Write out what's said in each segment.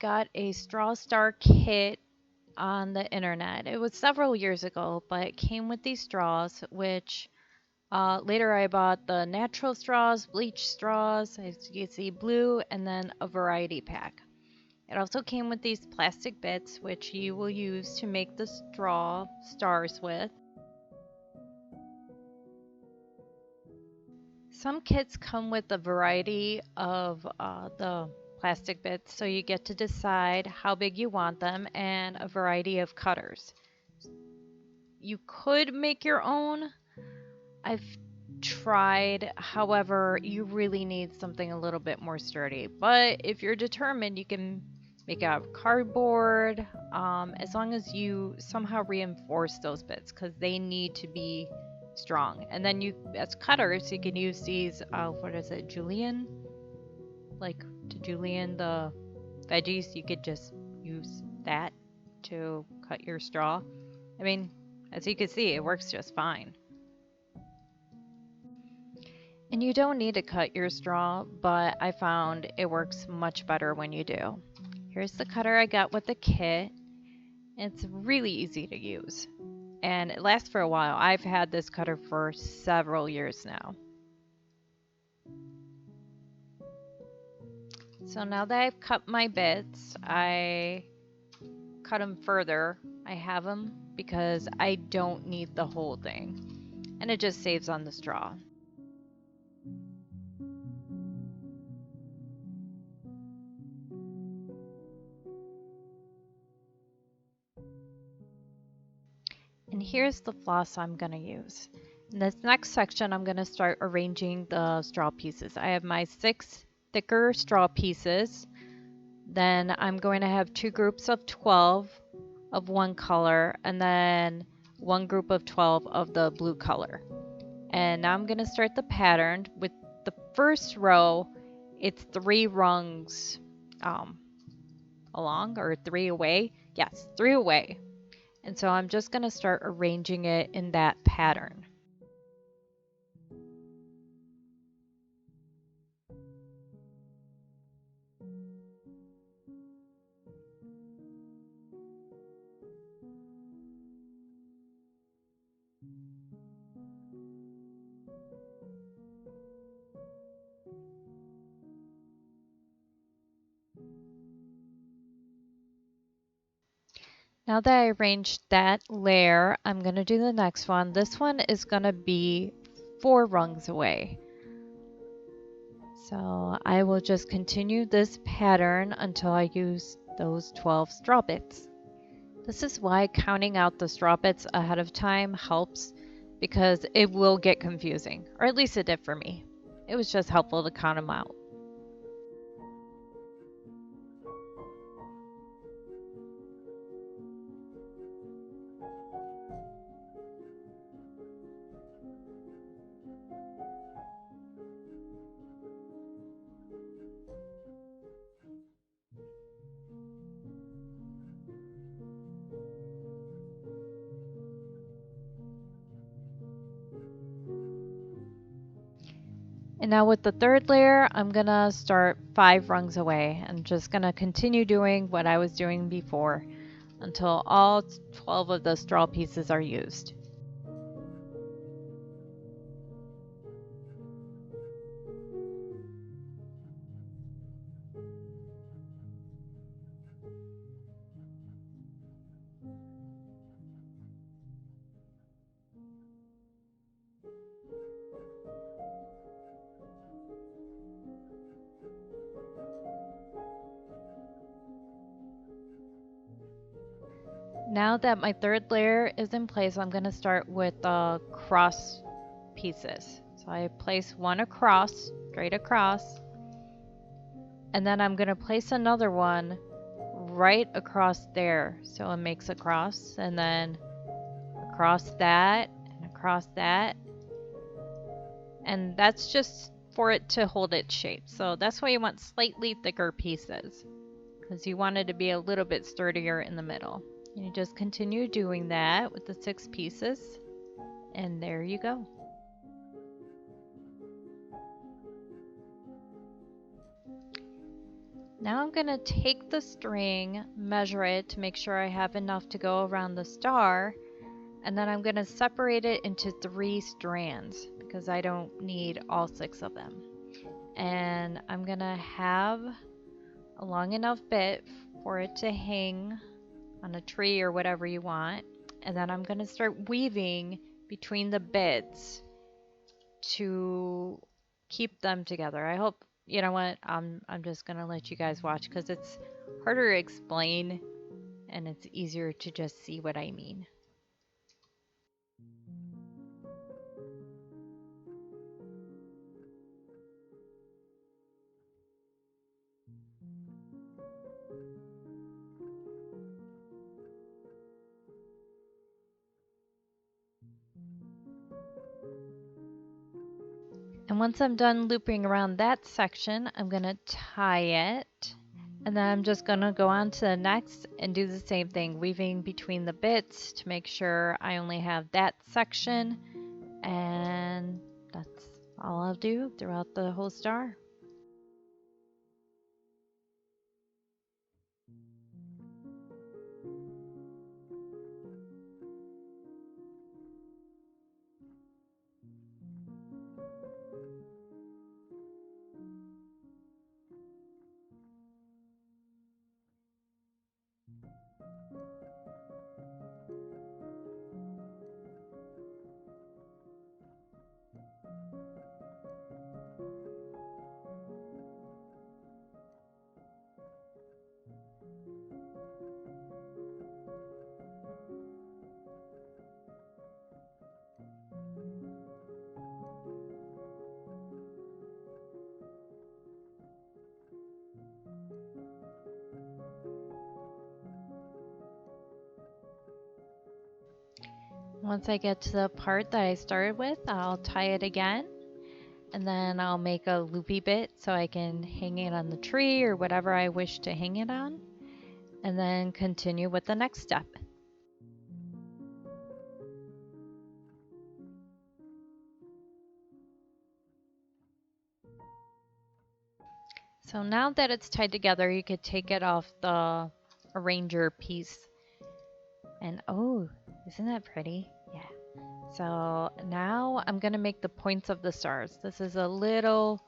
got a Straw Star kit on the internet. It was several years ago, but it came with these straws, which later I bought the natural straws, bleach straws, as you can see, blue, and then a variety pack. It also came with these plastic bits, which you will use to make the straw stars with. Some kits come with a variety of the plastic bits, so you get to decide how big you want them and a variety of cutters. You could make your own. I've tried, however, you really need something a little bit more sturdy. But if you're determined, you can make out of cardboard, as long as you somehow reinforce those bits because they need to be strong. And then you, as cutters, you can use these, what is it, julienne? Like to julienne the veggies, you could just use that to cut your straw. I mean, as you can see, it works just fine. And you don't need to cut your straw, but I found it works much better when you do. Here's the cutter I got with the kit. It's really easy to use, and it lasts for a while. I've had this cutter for several years now. So now that I've cut my bits, I cut them further. I have them because I don't need the whole thing, and it just saves on the straw. And here's the floss I'm going to use. In this next section, I'm going to start arranging the straw pieces. I have my 6 thicker straw pieces. Then I'm going to have 2 groups of 12 of one color, and then 1 group of 12 of the blue color. And now I'm going to start the pattern. With the first row, it's 3 rungs along, or 3 away. Yes, 3 away. And so I'm just going to start arranging it in that pattern. Now that I arranged that layer, I'm going to do the next one. This one is going to be 4 rungs away. So I will just continue this pattern until I use those 12 straw bits. This is why counting out the straw bits ahead of time helps, because it will get confusing, or at least it did for me. It was just helpful to count them out. And now with the third layer, I'm gonna start 5 rungs away. I'm just gonna continue doing what I was doing before until all 12 of the straw pieces are used. Now that my third layer is in place, I'm gonna start with the cross pieces. So I place one across, straight across, and then I'm gonna place another one right across there. So it makes a cross, and then across that, and across that. And that's just for it to hold its shape. So that's why you want slightly thicker pieces, because you want it to be a little bit sturdier in the middle. And you just continue doing that with the 6 pieces, and there you go. Now I'm going to take the string, measure it to make sure I have enough to go around the star, and then I'm going to separate it into 3 strands because I don't need all 6 of them. And I'm going to have a long enough bit for it to hang on a tree or whatever you want. And then I'm going to start weaving between the bits to keep them together. I hope, you know what, I'm just going to let you guys watch because it's harder to explain and it's easier to just see what I mean. And once I'm done looping around that section, I'm going to tie it. And then I'm just going to go on to the next and do the same thing, weaving between the bits to make sure I only have that section. And that's all I'll do throughout the whole star. Once I get to the part that I started with, I'll tie it again, and then I'll make a loopy bit so I can hang it on the tree or whatever I wish to hang it on, and then continue with the next step. So now that it's tied together, you could take it off the arranger piece. And oh, isn't that pretty? Yeah. So now I'm going to make the points of the stars. This is a little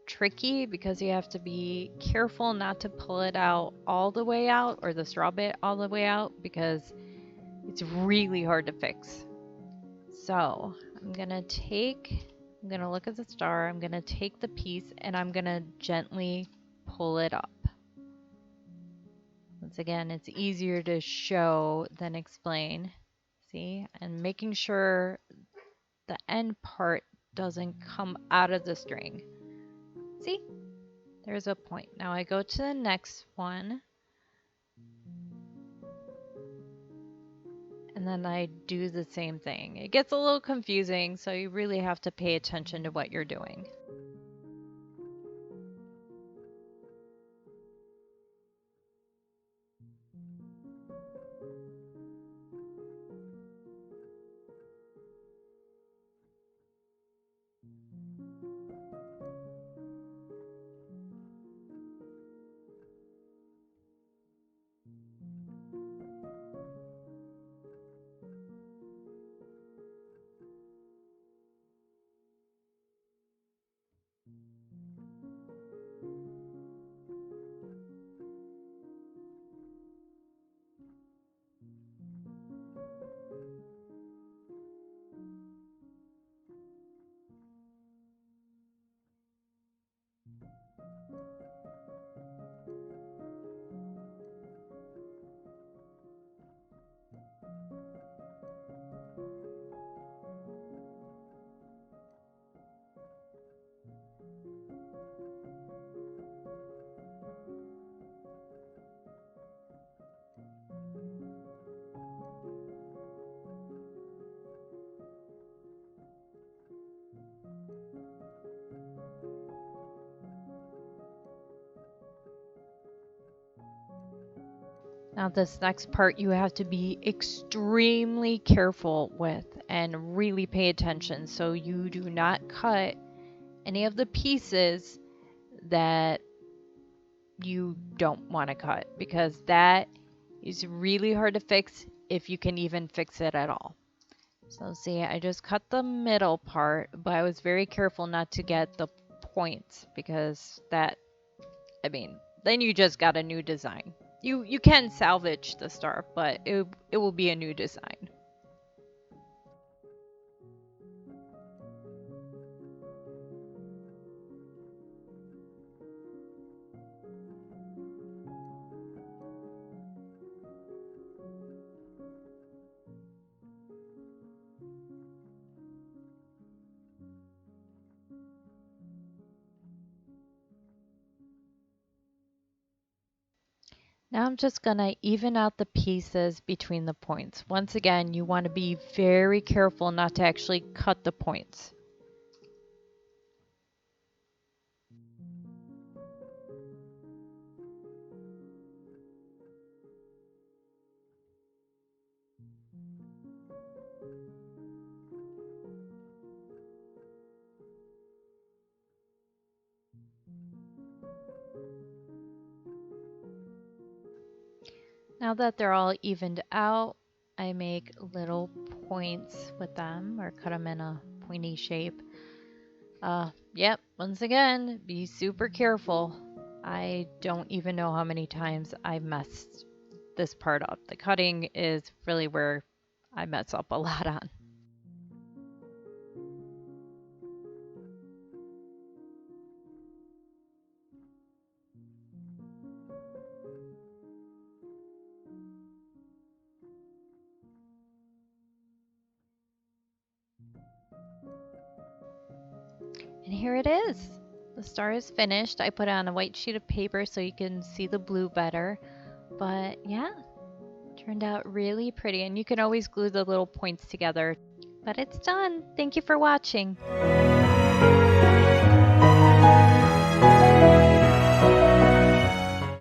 tricky because you have to be careful not to pull it out all the way out, or the straw bit all the way out, because it's really hard to fix. So I'm going to look at the star, I'm going to take the piece and I'm going to gently pull it up. Once again, it's easier to show than explain. See? And making sure the end part doesn't come out of the string. See? There's a point. Now I go to the next one. And then I do the same thing. It gets a little confusing, so you really have to pay attention to what you're doing. Now this next part you have to be extremely careful with and really pay attention so you do not cut any of the pieces that you don't want to cut, because that is really hard to fix if you can even fix it at all. So see, I just cut the middle part, but I was very careful not to get the points, because that, I mean, then you just got a new design. You can salvage the star, but it will be a new design. Now I'm just gonna even out the pieces between the points. Once again, you want to be very careful not to actually cut the points. Now that they're all evened out, I make little points with them, or cut them in a pointy shape. Yep, once again, be super careful. I don't even know how many times I messed this part up. The cutting is really where I mess up a lot on. And here it is. The star is finished. I put it on a white sheet of paper so you can see the blue better. But yeah, turned out really pretty. And you can always glue the little points together. But it's done. Thank you for watching.